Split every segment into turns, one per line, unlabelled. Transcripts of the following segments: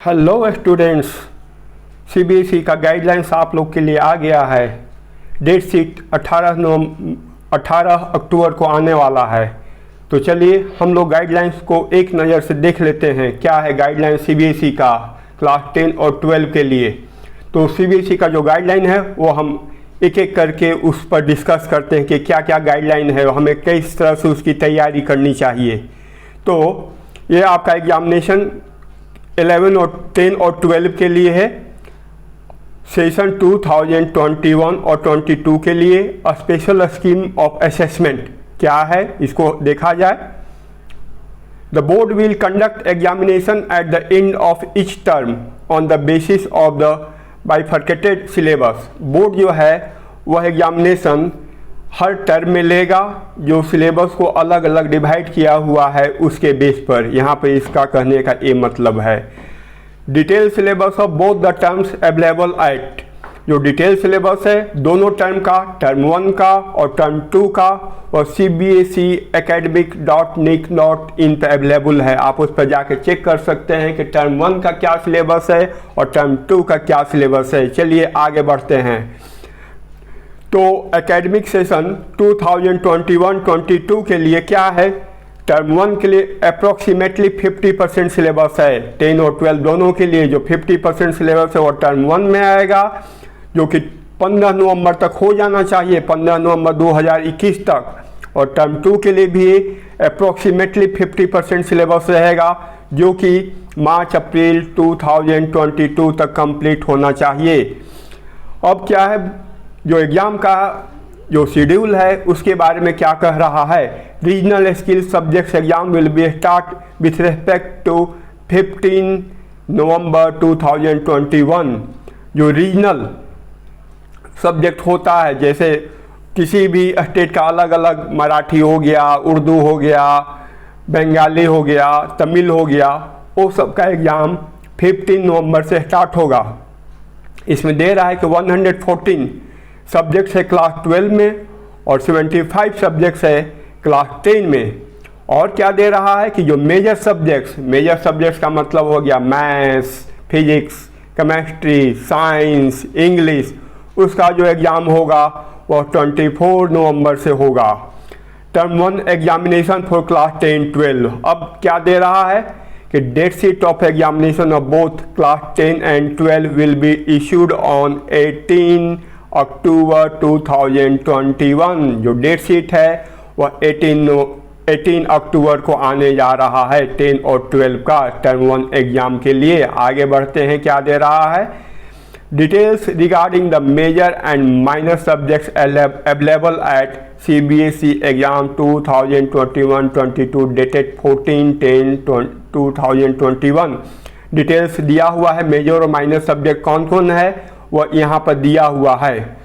Hello students, CBSE का guidelines आप लोग के लिए आ गया है। डेट शीट 18 अक्टूबर को आने वाला है। तो चलिए हम लोग गाइडलाइंस को एक नज़र से देख लेते हैं क्या है गाइडलाइन सीबीएसई का क्लास 10 और 12 के लिए। तो सीबीएसई का जो गाइडलाइन है वो हम एक एक करके उस पर डिस्कस करते हैं कि क्या क्या गाइडलाइन है, हमें किस तरह से उसकी तैयारी करनी चाहिए। तो ये आपका एग्जामिनेशन 11 और 10 और 12 के लिए है। सेशन 2021 और 22 के लिए स्पेशल स्कीम ऑफ असेसमेंट क्या है इसको देखा जाए। The board will conduct examination at the end of each term on the basis of the bifurcated syllabus. Board जो है वह एग्जामिनेशन हर टर्म में लेगा जो सिलेबस को अलग अलग डिवाइड किया हुआ है उसके बेस पर। यहाँ पे इसका कहने का ये मतलब है detail syllabus of both the terms available at. जो डिटेल सिलेबस है दोनों टर्म का, टर्म 1 का और टर्म 2 का, और cbseacademic.nic.in पे अवेलेबल है। आप उस पर जाके चेक कर सकते हैं कि टर्म 1 का क्या सिलेबस है और टर्म 2 का क्या सिलेबस है। चलिए आगे बढ़ते हैं। तो एकेडमिक सेशन 2021-22 के लिए क्या है, टर्म 1 के लिए अप्रॉक्सीमेटली 50% सिलेबस है। 10 और 12 दोनों के लिए जो 50% सिलेबस है वो टर्म 1 में आएगा, जो कि 15 नवंबर तक हो जाना चाहिए, 15 नवंबर 2021 तक। और टर्म 2 के लिए भी अप्रॉक्सीमेटली 50% सिलेबस रहेगा, जो कि मार्च अप्रैल 2022 तक कंप्लीट होना चाहिए। अब क्या है जो एग्ज़ाम का जो शेड्यूल है उसके बारे में क्या कह रहा है। Regional skill subjects exam will be start with respect to 15 November 2021। जो रीजनल सब्जेक्ट होता है, जैसे किसी भी स्टेट का अलग अलग, मराठी हो गया, उर्दू हो गया, बंगाली हो गया, तमिल हो गया, वो सब का एग्ज़ाम 15 नवंबर से स्टार्ट होगा। इसमें दे रहा है कि 114 सब्जेक्ट्स है क्लास 12 में और 75 सब्जेक्ट्स है क्लास 10 में। और क्या दे रहा है कि जो मेजर सब्जेक्ट्स का मतलब हो गया maths, physics, chemistry, science, English, उसका जो एग्ज़ाम होगा वह 24 नवंबर से होगा। Term 1 examination for class 10-12। अब क्या दे रहा है कि date sheet of examination of both class 10 and 12 will be issued on 18 October 2021। जो डेट शीट है वह 18 अक्टूबर को आने जा रहा है 10 और 12 का टर्म 1 एग्जाम के लिए। आगे बढ़ते हैं, क्या दे रहा है। Details regarding the major and minor subjects available at CBSE exam 2021-22 dated 14/10/2021। Details दिया हुआ है, मेजर और माइनर सब्जेक्ट कौन कौन है वह यहाँ पर दिया हुआ है।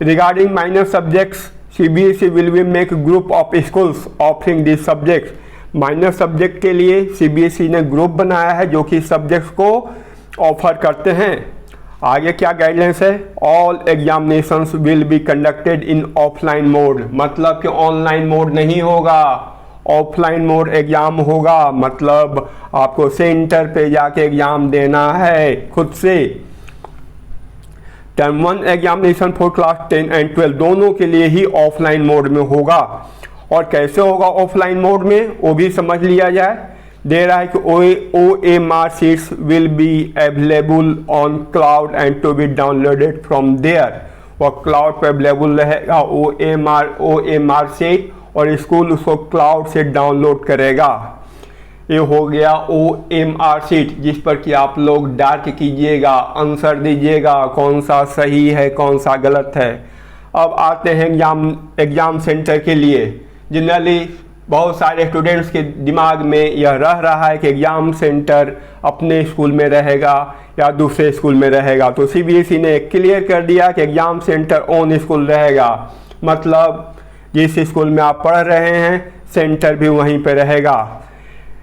Regarding minor subjects CBSE will be make group of schools offering this subjects. Minor subject के लिए CBSE ने ग्रुप बनाया है जो कि सब्जेक्ट्स को ऑफर करते हैं। आगे क्या गाइडलाइंस है, all examinations will be conducted in offline mode. मतलब कि ऑनलाइन मोड नहीं होगा, ऑफलाइन मोड एग्जाम होगा। मतलब आपको सेंटर पे जाके एग्जाम देना है खुद से। Term 1 examination for class 10 and 12 दोनों के लिए ही ऑफलाइन मोड में होगा। और कैसे होगा ऑफलाइन मोड में वो भी समझ लिया जाए। दे रहा है कि OMR sheets will be available on cloud and to be downloaded from there. वह क्लाउड पर अवेलेबल रहेगा OMR शीट, और स्कूल उसको क्लाउड से डाउनलोड करेगा। ये हो गया OMR शीट, जिस पर कि आप लोग डार्क कीजिएगा, आंसर दीजिएगा कौन सा सही है कौन सा गलत है। अब आते हैं एग्जाम सेंटर के लिए। जनरली बहुत सारे स्टूडेंट्स के दिमाग में यह रह रहा है कि एग्ज़ाम सेंटर अपने स्कूल में रहेगा या दूसरे स्कूल में रहेगा। तो CBSE ने क्लियर कर दिया कि एग्ज़ाम सेंटर ऑन स्कूल रहेगा। मतलब जिस स्कूल में आप पढ़ रहे हैं सेंटर भी वहीं पर रहेगा।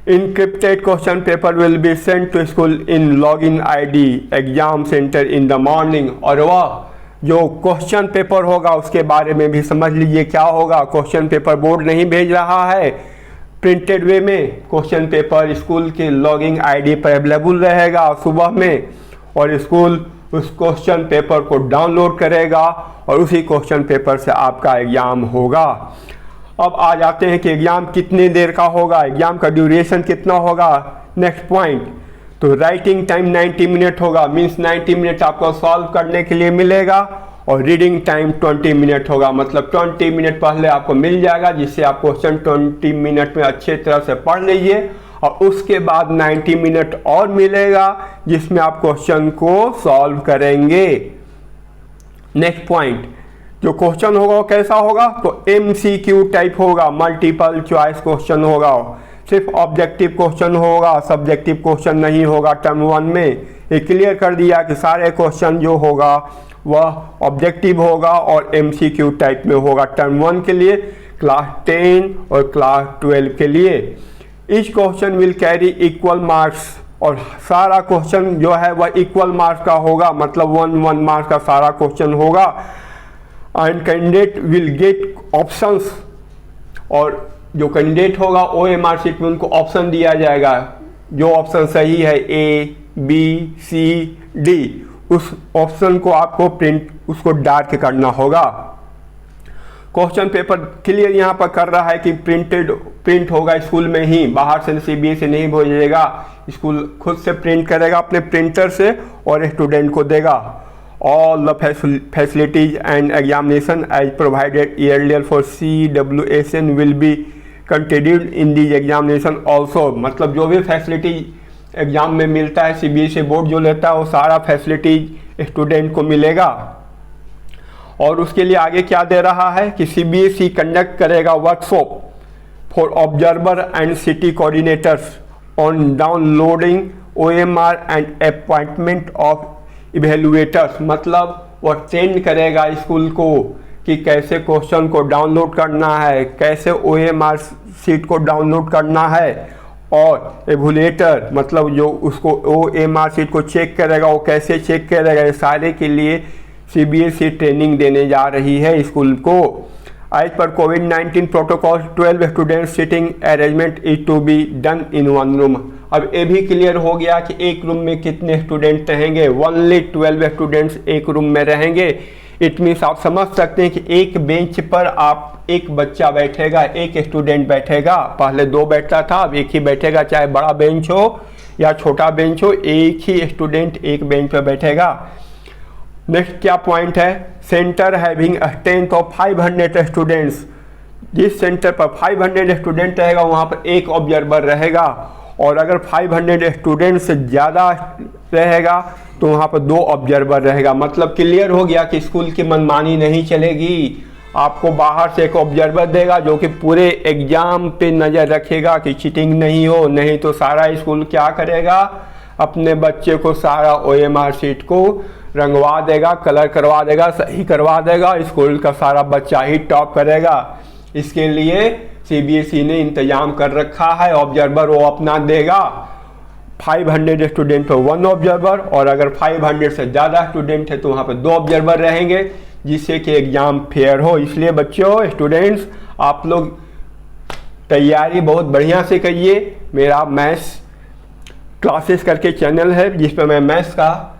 Encrypted question paper will be sent to school in login ID exam center in the morning। और वह जो क्वेश्चन पेपर होगा उसके बारे में भी समझ लीजिए क्या होगा। क्वेश्चन पेपर बोर्ड नहीं भेज रहा है, प्रिंटेड वे में क्वेश्चन पेपर स्कूल के लॉगिंग आईडी पर अवेलेबल रहेगा सुबह में, और स्कूल उस क्वेश्चन पेपर को डाउनलोड करेगा और उसी क्वेश्चन पेपर से आपका एग्ज़ाम होगा। अब आ जाते हैं कि एग्ज़ाम कितनी देर का होगा, एग्ज़ाम का ड्यूरेशन कितना होगा। नेक्स्ट पॉइंट, तो राइटिंग टाइम 90 मिनट होगा, मीन्स 90 मिनट आपको सॉल्व करने के लिए मिलेगा, और रीडिंग टाइम 20 मिनट होगा, मतलब 20 मिनट पहले आपको मिल जाएगा, जिससे आप क्वेश्चन 20 मिनट में अच्छे तरह से पढ़ लीजिए, और उसके बाद 90 मिनट और मिलेगा जिसमें आप क्वेश्चन को सॉल्व करेंगे। नेक्स्ट पॉइंट, जो क्वेश्चन होगा वो कैसा होगा, तो MCQ टाइप होगा, मल्टीपल चॉइस क्वेश्चन होगा, सिर्फ ऑब्जेक्टिव क्वेश्चन होगा, सब्जेक्टिव क्वेश्चन नहीं होगा। टर्म 1 में ये क्लियर कर दिया कि सारे क्वेश्चन जो होगा वह ऑब्जेक्टिव होगा और MCQ टाइप में होगा टर्म 1 के लिए, क्लास 10 और क्लास 12 के लिए। Each question will carry equal marks, और सारा क्वेश्चन जो है वह इक्वल मार्क्स का होगा, मतलब 1 मार्क्स का सारा क्वेश्चन होगा। And candidate will get options, और जो कैंडिडेट होगा OMR शीट में उनको ऑप्शन दिया जाएगा, जो ऑप्शन सही है A, B, C, D, उस ऑप्शन को आपको उसको डार्क करना होगा। क्वेश्चन पेपर क्लियर यहाँ पर कर रहा है कि प्रिंट होगा स्कूल में ही, बाहर से CBSE नहीं भेजेगा, स्कूल खुद से प्रिंट करेगा अपने प्रिंटर से और स्टूडेंट को देगा। All the facilities and examination as provided earlier for CWSN will be continued in these examination also, मतलब जो भी फैसिलिटी एग्जाम में मिलता है CBSE बोर्ड जो लेता है वो सारा फैसिलिटीज स्टूडेंट को मिलेगा। और उसके लिए आगे क्या दे रहा है कि CBSE कंडक्ट करेगा workshop for observer and city coordinators on downloading OMR and appointment of evaluators, मतलब वह ट्रेन करेगा स्कूल को कि कैसे क्वेश्चन को डाउनलोड करना है, कैसे OMR शीट को डाउनलोड करना है, और एवुलेटर मतलब जो उसको OMR शीट को चेक करेगा वो कैसे चेक करेगा, ये सारे के लिए CBSE ट्रेनिंग देने जा रही है स्कूल को। As per COVID-19 protocol 12 student sitting arrangement is to be done in 1 room. अब ये भी क्लियर हो गया कि एक रूम में कितने स्टूडेंट रहेंगे, ओनली 12 स्टूडेंट्स एक रूम में रहेंगे। इट मीन्स आप समझ सकते हैं कि एक बेंच पर आप एक बच्चा बैठेगा, एक स्टूडेंट बैठेगा, पहले 2 बैठता था अब एक ही बैठेगा, चाहे बड़ा बेंच हो या छोटा बेंच हो, एक ही स्टूडेंट एक बेंच पर बैठेगा। नेक्स्ट क्या पॉइंट है, centre having a strength of 500 students, जिस सेंटर पर 500 स्टूडेंट रहेगा वहाँ पर एक ऑब्जर्वर रहेगा, और अगर 500 स्टूडेंट से ज़्यादा रहेगा तो वहाँ पर 2 ऑब्जर्वर रहेगा। मतलब क्लियर हो गया कि स्कूल की मनमानी नहीं चलेगी, आपको बाहर से एक ऑब्जर्वर देगा जो कि पूरे एग्जाम पे नज़र रखेगा कि चीटिंग नहीं हो, नहीं तो सारा स्कूल क्या करेगा, अपने बच्चे को सारा OMR शीट को रंगवा देगा, कलर करवा देगा, सही करवा देगा, स्कूल का सारा बच्चा ही टॉप करेगा। इसके लिए CBSE ने इंतजाम कर रखा है, ऑब्जर्वर वो अपना देगा, 500 स्टूडेंट पर 1 ऑब्जर्वर, और अगर 500 से ज़्यादा स्टूडेंट है तो वहाँ पर 2 ऑब्जर्वर रहेंगे, जिससे कि एग्ज़ाम फेयर हो। इसलिए बच्चों स्टूडेंट्स आप लोग तैयारी बहुत बढ़िया से करिए। मेरा मैथ्स क्लासेस करके चैनल है जिस पर मैं मैथ्स का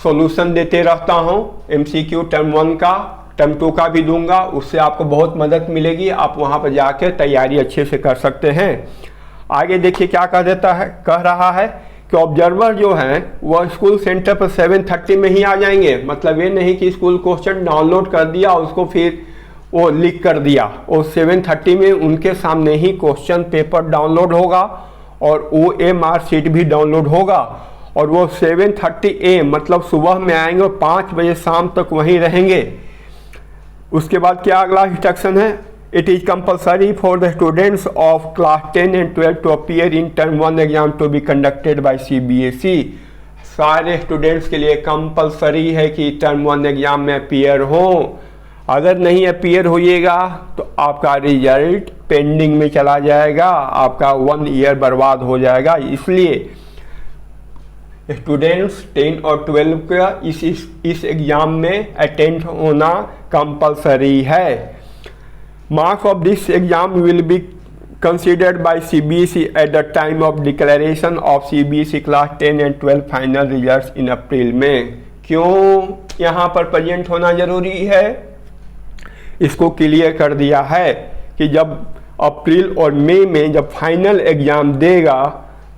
सॉल्यूशन देते रहता हूँ, MCQ टर्म 1 का, टर्म 2 का भी दूंगा, उससे आपको बहुत मदद मिलेगी, आप वहाँ पर जाकर तैयारी अच्छे से कर सकते हैं। आगे देखिए क्या कह रहा है कि ऑब्जर्वर जो हैं वह स्कूल सेंटर पर 7:30 में ही आ जाएंगे, मतलब ये नहीं कि स्कूल क्वेश्चन डाउनलोड कर दिया उसको फिर वो लिख कर दिया, और 7:30 में उनके सामने ही क्वेश्चन पेपर डाउनलोड होगा और OMR शीट भी डाउनलोड होगा, और वो 7:30 AM मतलब सुबह में आएंगे और 5 बजे शाम तक वहीं रहेंगे। उसके बाद क्या अगला इंस्ट्रक्शन है, it is compulsory for the students of class 10 and 12 to appear in term 1 exam to be conducted by CBSE। सारे स्टूडेंट्स के लिए कंपलसरी है कि टर्म 1 एग्जाम में अपीयर हो, अगर नहीं अपीयर होइएगा तो आपका रिजल्ट पेंडिंग में चला जाएगा, आपका 1 ईयर बर्बाद हो जाएगा। इसलिए स्टूडेंट्स 10 और 12 का इस एग्जाम में अटेंड होना कंपलसरी है। Marks of this exam will B considered by CBSE at the time of declaration of CBSE class 10 and 12 final results in अप्रैल में। क्यों यहाँ पर प्रेजेंट होना जरूरी है, इसको क्लियर कर दिया है कि जब अप्रैल और मई में जब फाइनल एग्जाम देगा,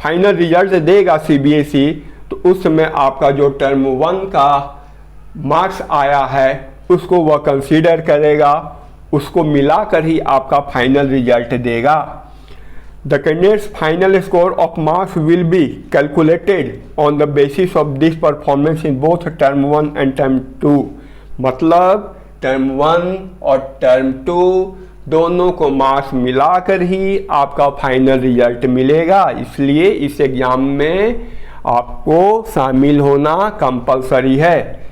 फाइनल रिजल्ट देगा CBSE, तो उस समय आपका जो टर्म 1 का मार्क्स आया है उसको वह कंसीडर करेगा, उसको मिलाकर ही आपका फाइनल रिजल्ट देगा। The candidates final score of marks will be calculated on the basis of this performance in both term 1 and term 2। मतलब टर्म 1 और टर्म 2 दोनों को मार्क्स मिलाकर ही आपका फाइनल रिजल्ट मिलेगा। इसलिए इस एग्जाम में आपको शामिल होना कंपलसरी है।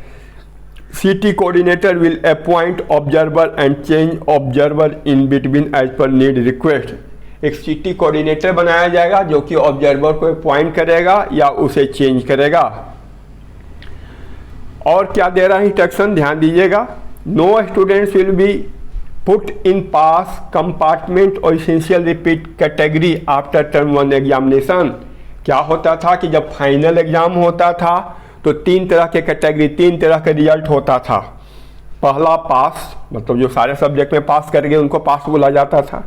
CT coordinator will appoint observer and change observer in between as per need request. एक CT कोऑर्डिनेटर बनाया जाएगा जो कि ऑब्जर्वर को अपॉइंट करेगा या उसे चेंज करेगा। और क्या दे रहा है इंस्ट्रक्शन, ध्यान दीजिएगा। No students will be put in pass compartment और essential repeat category after term 1 examination. क्या होता था कि जब फाइनल एग्जाम होता था तो 3 तरह के कैटेगरी, 3 तरह के रिजल्ट होता था। पहला पास, मतलब जो सारे सब्जेक्ट में पास कर गए उनको पास बोला जाता था।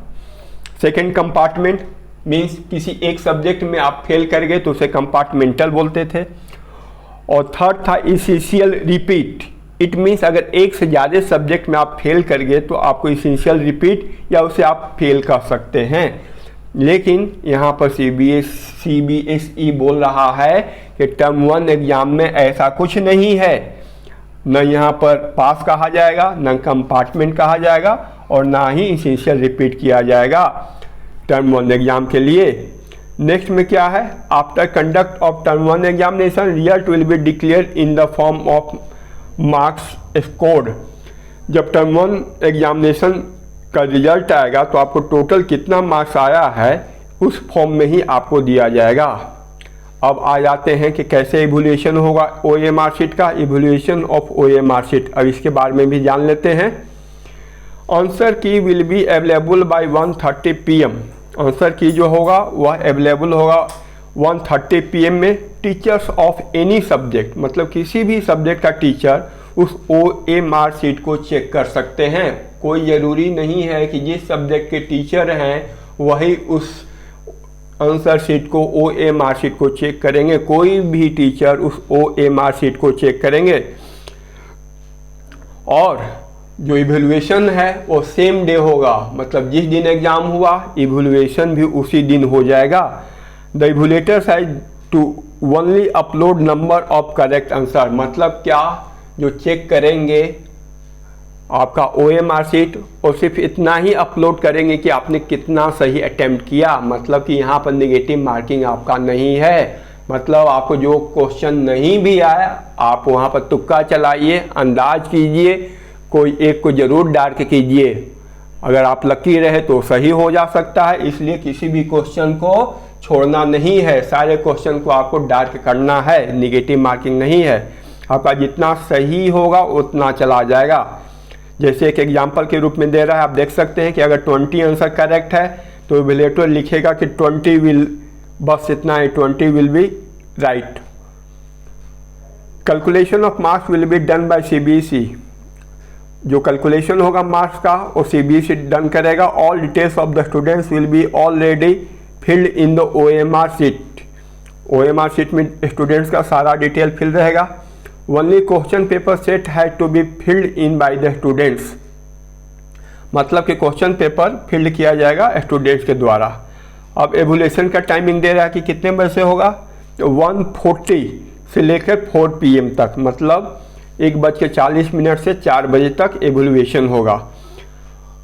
सेकंड कंपार्टमेंट मीन्स किसी एक सब्जेक्ट में आप फेल कर गए तो उसे कंपार्टमेंटल बोलते थे। और थर्ड था इसेंशियल रिपीट, इट मीन्स अगर एक से ज़्यादा सब्जेक्ट में आप फेल कर गए तो आपको इसेंशियल रिपीट या उसे आप फेल कर सकते हैं। लेकिन यहाँ पर CBSE बोल रहा है कि टर्म 1 एग्जाम में ऐसा कुछ नहीं है, न यहाँ पर पास कहा जाएगा, न कंपार्टमेंट कहा जाएगा और ना ही इसेंशियल रिपीट किया जाएगा टर्म 1 एग्जाम के लिए। नेक्स्ट में क्या है, after conduct of term 1 examination result will be declare in the form of marks scored. जब टर्म 1 एग्जामिनेशन का रिजल्ट आएगा तो आपको टोटल कितना मार्क्स आया है उस फॉर्म में ही आपको दिया जाएगा। अब आ जाते हैं कि कैसे इवैल्यूएशन होगा OMR शीट का, इवैल्यूएशन ऑफ OMR शीट। अब इसके बारे में भी जान लेते हैं। आंसर की will be available by 1:30 PM। Answer की जो होगा वह अवेलेबल होगा 1:30 PM में। टीचर्स ऑफ एनी सब्जेक्ट, मतलब किसी भी सब्जेक्ट का टीचर उस OMR शीट को चेक कर सकते हैं। कोई ज़रूरी नहीं है कि जिस सब्जेक्ट के टीचर हैं वही उस आंसर शीट को OMR शीट को चेक करेंगे। कोई भी टीचर उस OMR शीट को चेक करेंगे। और जो इवैल्यूएशन है वो सेम डे होगा, मतलब जिस दिन एग्जाम हुआ इवैल्यूएशन भी उसी दिन हो जाएगा। The evaluators has to only upload number of correct answer. मतलब क्या, जो चेक करेंगे आपका OMR शीट और सिर्फ इतना ही अपलोड करेंगे कि आपने कितना सही अटेम्प्ट किया। मतलब कि यहाँ पर नेगेटिव मार्किंग आपका नहीं है। मतलब आपको जो क्वेश्चन नहीं भी आया आप वहाँ पर तुक्का चलाइए, अंदाज कीजिए, कोई एक को जरूर डार्क कीजिए। अगर आप लकी रहे तो सही हो जा सकता है, इसलिए किसी भी क्वेश्चन को छोड़ना नहीं है। सारे क्वेश्चन को आपको डार्क करना है, नेगेटिव मार्किंग नहीं है। आपका जितना सही होगा उतना चला जाएगा। जैसे एक एग्जाम्पल के रूप में दे रहा है, आप देख सकते हैं कि अगर 20 आंसर करेक्ट है तो इवैल्यूएटर लिखेगा कि 20 विल, बस इतना ही, 20 will be right. Calculation of marks will be done by CBSE। जो कैलकुलेशन होगा मार्क्स का वो CBSE डन करेगा। All details of the students will be already filled in the OMR sheet. OMR sheet में students का सारा detail fill रहेगा। Only question paper set has to be filled in by the students. मतलब कि question paper field किया जाएगा students के द्वारा। अब इवैल्यूएशन का टाइमिंग दे रहा है कि कितने बजे से होगा, तो 1:40 से लेकर 4 PM तक, मतलब 1:40 से 4 बजे तक इवैल्यूएशन होगा।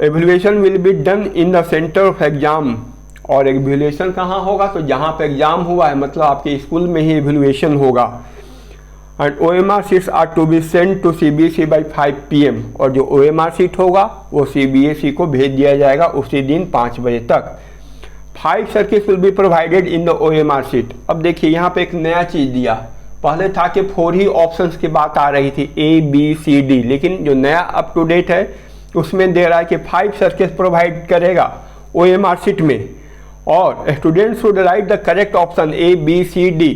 Evaluation will be done in the centre of exam. और इवैल्यूएशन कहाँ होगा, तो जहाँ पे एग्जाम हुआ है, मतलब आपके स्कूल में ही इवैल्यूएशन होगा। And OMR sheets are to be send to CBSE by 5 PM। और जो OMR शीट होगा वो CBSE को भेज दिया जाएगा उसी दिन 5 बजे तक। 5 circles will be provided in the OMR sheet. अब देखिए यहाँ पे एक नया चीज़ दिया, पहले था कि 4 ही ऑप्शंस की बात आ रही थी A B C D, लेकिन जो नया अप टू डेट है उसमें दे रहा है कि 5 सर्किल्स प्रोवाइड करेगा। OMR शीट में, और student should write the correct option ABCD।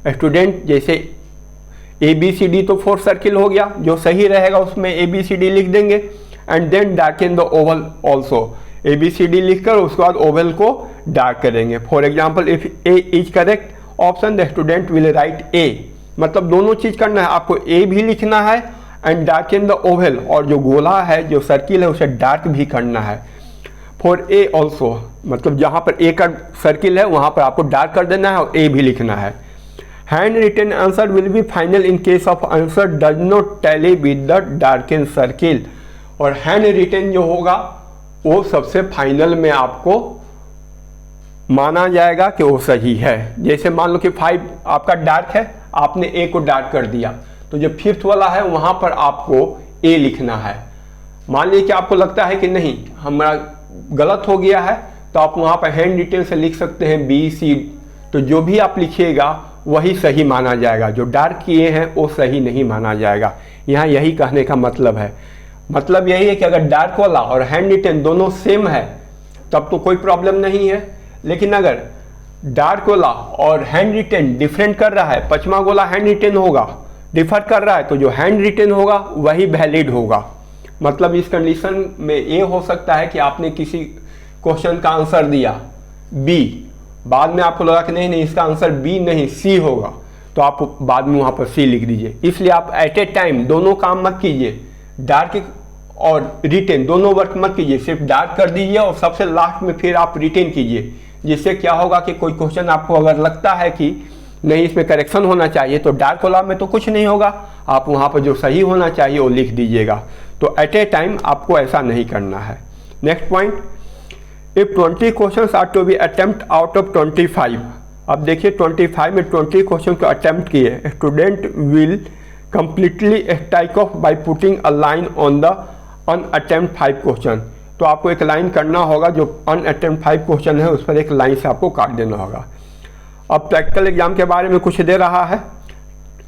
Student जैसे ABCD तो 4 सर्किल हो गया, जो सही रहेगा उसमें ABCD लिख देंगे, and then darken the oval also. ABCD लिखकर उसके बाद ओवल को डार्क करेंगे। For example if A is correct option the student will write A। मतलब दोनों चीज करना है, आपको A भी लिखना है एंड डार्कन द ओवल, और जो गोला है जो सर्किल है उसे डार्क भी करना है। फॉर A ऑल्सो, मतलब जहाँ पर A का सर्किल है वहाँ पर आपको डार्क कर देना है और A भी लिखना है। Hand written answer will be final in case of answer does not tally with the darken circle. और हैंड रिटन जो होगा वो सबसे फाइनल में आपको माना जाएगा कि वो सही है। जैसे मान लो कि 5 आपका डार्क है, आपने A को डार्क कर दिया, तो जो 5th वाला है वहाँ पर आपको A लिखना है। मान लीजिए कि आपको लगता है कि नहीं हमारा गलत हो गया है, तो आप वहाँ पर हैंड रिटन से लिख सकते हैं BC। तो जो भी आप लिखिएगा वही सही माना जाएगा, जो डार्क किए हैं वो सही नहीं माना जाएगा। यहाँ यही कहने का मतलब है। मतलब यही है कि अगर डार्क वाला और हैंड रिटन दोनों सेम है तब तो कोई प्रॉब्लम नहीं है, लेकिन अगर डार्क वाला और हैंड रिटन डिफरेंट कर रहा है, 5वां गोला हैंड रिटन होगा, डिफर कर रहा है, तो जो हैंड रिटन होगा वही वैलिड होगा। मतलब इस कंडीशन में ये हो सकता है कि आपने किसी क्वेश्चन का आंसर दिया B, बाद में आपको लगा कि नहीं इसका आंसर B नहीं C होगा, तो आप बाद में वहाँ पर C लिख दीजिए। इसलिए आप एट ए टाइम दोनों काम मत कीजिए, डार्क और रिटेन दोनों वर्क मत कीजिए, सिर्फ डार्क कर दीजिए और सबसे लास्ट में फिर आप रिटेन कीजिए। जिससे क्या होगा कि कोई क्वेश्चन आपको अगर लगता है कि नहीं इसमें करेक्शन होना चाहिए, तो डार्क वाला में तो कुछ नहीं होगा, आप वहाँ पर जो सही होना चाहिए वो लिख दीजिएगा। तो एट ए टाइम आपको ऐसा नहीं करना है। Next point, if 20 questions are to be attempt out of 25। अब देखिए 25 में 20 क्वेश्चन को अटेम्प्ट किए, student will completely strike off by putting a line on the unattempt 5 question. तो आपको एक लाइन करना होगा, जो अनअटेम्प्ट 5 क्वेश्चन है उस पर एक लाइन से आपको काट देना होगा। अब प्रैक्टिकल एग्जाम के बारे में कुछ दे रहा है,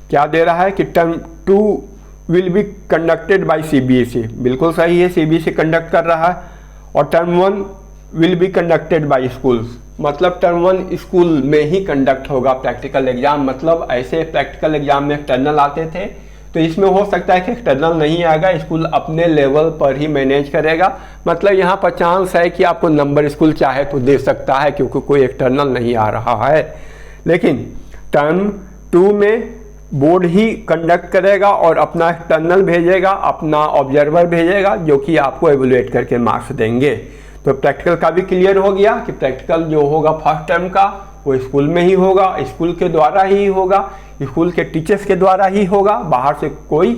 क्या दे रहा है कि term 2 will be conducted by CBSE। बिल्कुल सही है, CBSE कंडक्ट कर रहा है। और term 1 will be conducted bye schools, मतलब टर्म 1 स्कूल में ही कंडक्ट होगा प्रैक्टिकल एग्जाम। मतलब ऐसे प्रैक्टिकल एग्जाम में एक्सटर्नल आते थे, तो इसमें हो सकता है कि एक्सटर्नल नहीं आएगा, स्कूल अपने लेवल पर ही मैनेज करेगा। मतलब यहाँ पर चांस है कि आपको नंबर स्कूल चाहे तो दे सकता है, क्योंकि कोई एक्सटर्नल नहीं आ रहा है। लेकिन टर्म 2 में बोर्ड ही कंडक्ट करेगा और अपना एक्सटर्नल भेजेगा, अपना ऑब्जर्वर भेजेगा, जो कि आपको एवेलुएट करके मार्क्स देंगे। तो प्रैक्टिकल का भी क्लियर हो गया कि प्रैक्टिकल जो होगा फर्स्ट टर्म का वो स्कूल में ही होगा, स्कूल के द्वारा ही होगा, स्कूल के टीचर्स के द्वारा ही होगा, बाहर से कोई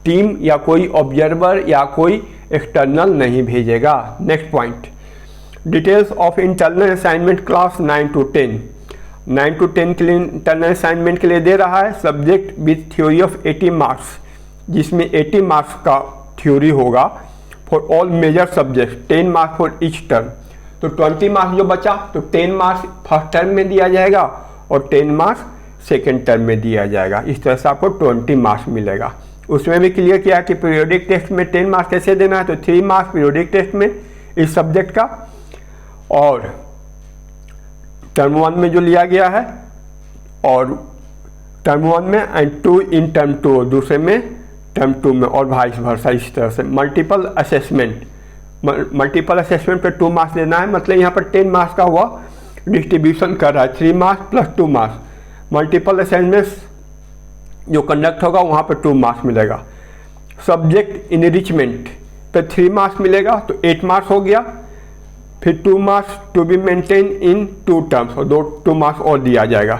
टीम या कोई ऑब्जर्वर या कोई एक्सटर्नल नहीं भेजेगा। Next point, details of internal assignment class 9 to 10। 9 to 10 के लिए इंटरनल असाइनमेंट के लिए दे रहा है subject with theory of 80 marks, जिसमें 80 मार्क्स का थ्योरी होगा for all major subject, 10 marks for each term. तो 20 मार्क्स जो बचा तो 10 मार्क्स फर्स्ट टर्म में दिया जाएगा और 10 मार्क्स सेकेंड टर्म में दिया जाएगा। इस तरह से आपको 20 मार्क्स मिलेगा। उसमें भी क्लियर किया कि पीरियोडिक टेस्ट में 10 मार्क्स कैसे देना है, तो 3 मार्क्स पीरियोडिक टेस्ट में इस सब्जेक्ट का, और टर्म 1 में जो लिया गया है, और टर्म 1 में एंड 2 इन टर्म 2, दूसरे में टर्म 2 में, और वाइस वर्सा। इस तरह से मल्टीपल असेसमेंट पे 2 मार्क्स देना है। मतलब यहाँ पर 10 मार्क्स का हुआ डिस्ट्रीब्यूशन कर रहा है, 3 marks plus 2 marks. Multiple assessments जो कंडक्ट होगा वहाँ पर 2 मार्क्स मिलेगा। सब्जेक्ट इनरिचमेंट पे 3 मार्क्स मिलेगा, तो 8 मार्क्स हो गया। फिर 2 marks to be maintain in 2 terms, और 2 मार्क्स और दिया जाएगा।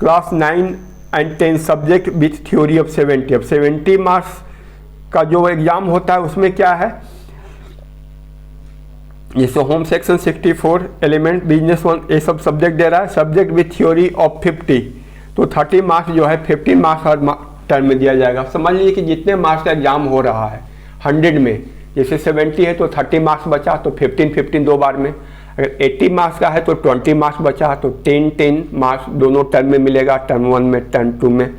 Class 9 and 10 subject with theory of 70। अब 70 मार्क्स का जो एग्जाम होता है उसमें क्या है, जैसे होम सेक्शन 64 एलिमेंट बिजनेस 1 ये सब सब्जेक्ट दे रहा है। सब्जेक्ट विथ थ्योरी ऑफ 50, तो 30 मार्क्स जो है 15 मार्क्स हर टर्म में दिया जाएगा। समझ लीजिए कि जितने मार्क्स का एग्जाम हो रहा है 100 में, जैसे 70 है तो 30 मार्क्स बचा, तो 15 2 बार में। अगर 80 मार्क्स का है तो 20 मार्क्स बचा, तो 10 मार्क्स दोनों टर्म में मिलेगा, टर्म 1 में, टर्म 2 में।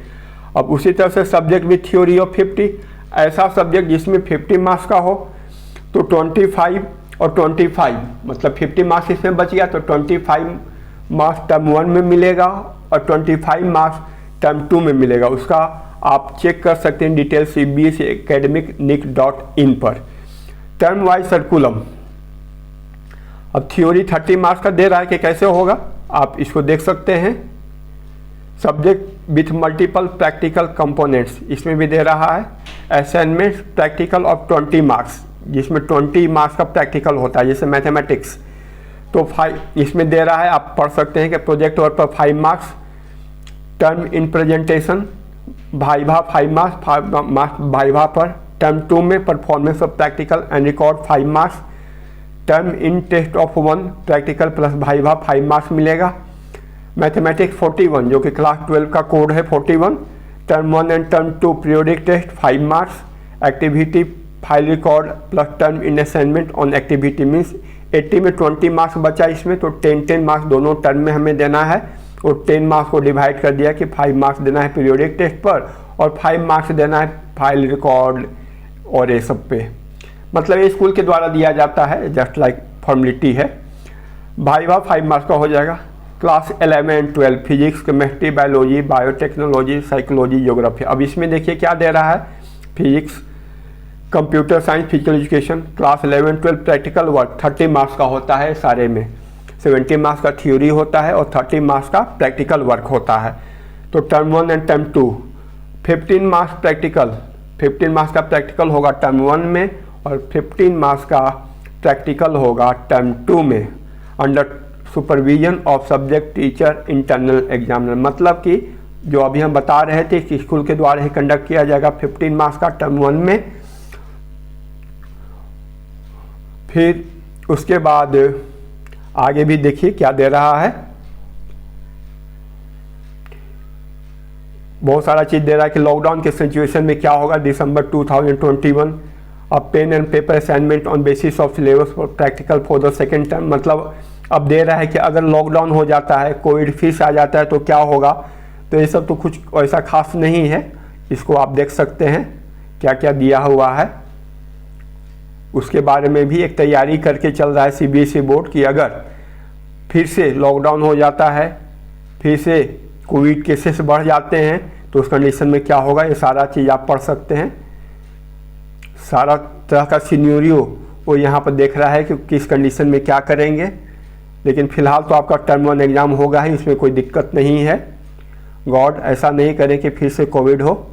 अब उसी तरह से सब्जेक्ट विथ थ्योरी ऑफ 50, ऐसा सब्जेक्ट जिसमें 50 मार्क्स का हो तो 25 और 25 मतलब 50 मार्क्स इसमें बच गया, तो 25 मार्क्स टर्म 1 में मिलेगा और 25 मार्क्स टर्म 2 में मिलेगा। उसका आप चेक कर सकते हैं डिटेल cbseacademicnick.in पर। टर्म वाइज सर्कुलम, अब थ्योरी 30 मार्क्स का दे रहा है कि कैसे होगा, आप इसको देख सकते हैं। Subject with multiple practical components, इसमें भी दे रहा है। असाइनमेंट प्रैक्टिकल ऑफ 20 मार्क्स, जिसमें 20 मार्क्स का प्रैक्टिकल होता है, जैसे मैथमेटिक्स, तो 5 इसमें दे रहा है। आप पढ़ सकते हैं कि प्रोजेक्ट वर्क पर 5 marks, term in presentation viva 5 marks viva पर, टर्म 2 में performance of practical and record 5 marks, term in test of 1 practical plus viva 5 marks मिलेगा। मैथमेटिक्स 41 जो कि क्लास 12 का कोड है 41, term 1 and term 2 periodic test 5 marks, activity file record plus term in assignment on activity, means 80 में 20 marks बचा इसमें, तो 10 marks दोनों टर्म में हमें देना है और 10 मार्क्स को डिवाइड कर दिया कि 5 मार्क्स देना है पीरियोडिक टेस्ट पर और 5 मार्क्स देना है फाइल रिकॉर्ड और ये सब पे। मतलब ये स्कूल के द्वारा दिया जाता है, जस्ट लाइक फॉर्मेलिटी है। भाइवा 5 मार्क्स का हो जाएगा। Class 11 12 physics, chemistry, biology, biotechnology, psychology, geography. अब इसमें देखिए क्या दे रहा है, physics, computer science, physical education. Class 11 12 practical work 30 marks का होता है सारे में, 70 मार्क्स का थ्योरी होता है और 30 मार्क्स का प्रैक्टिकल वर्क होता है। तो term 1 and term 2 15 marks practical, 15 marks का प्रैक्टिकल होगा टर्म 1 में और 15 मार्क्स का प्रैक्टिकल होगा टर्म 2 में, under supervision of subject teacher internal examiner. मतलब कि जो अभी हम बता रहे थे कि स्कूल के द्वारा ही कंडक्ट किया जाएगा 15 मार्क्स का टर्म 1 में। फिर उसके बाद आगे भी देखिए क्या दे रहा है, बहुत सारा चीज़ दे रहा है कि लॉकडाउन के सिचुएशन में क्या होगा। दिसंबर 2021 अब pen and paper assignment on basis of syllabus for practical for the second term. मतलब अब दे रहा है कि अगर लॉकडाउन हो जाता है, कोविड फिर से आ जाता है तो क्या होगा। तो ये सब तो कुछ ऐसा खास नहीं है, इसको आप देख सकते हैं क्या क्या दिया हुआ है। उसके बारे में भी एक तैयारी करके चल रहा है सीबीएसई बोर्ड की अगर फिर से लॉकडाउन हो जाता है, फिर से कोविड केसेस बढ़ जाते हैं तो उस कंडीशन में क्या होगा, ये सारा चीज़ आप पढ़ सकते हैं। सारा तरह का सिनेरियो वो यहाँ पर देख रहा है कि किस कंडीशन में क्या करेंगे। लेकिन फिलहाल तो आपका टर्म 1 एग्ज़ाम होगा ही, इसमें कोई दिक्कत नहीं है। गॉड ऐसा नहीं करे कि फिर से कोविड हो।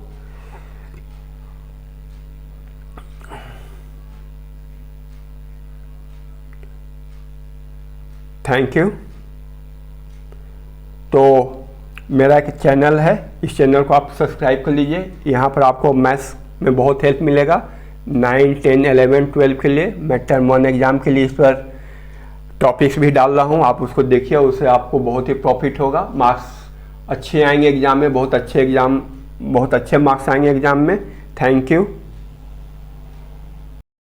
Thank you. तो मेरा एक चैनल है, इस चैनल को आप सब्सक्राइब कर लीजिए। यहाँ पर आपको मैथ्स में बहुत हेल्प मिलेगा 9 10 11 12 के लिए। मैं टर्म 1 एग्ज़ाम के लिए इस पर टॉपिक्स भी डाल रहा हूँ, आप उसको देखिए, उससे आपको बहुत ही प्रॉफिट होगा। मार्क्स अच्छे आएंगे एग्ज़ाम में, बहुत अच्छे मार्क्स आएंगे एग्ज़ाम में। Thank you.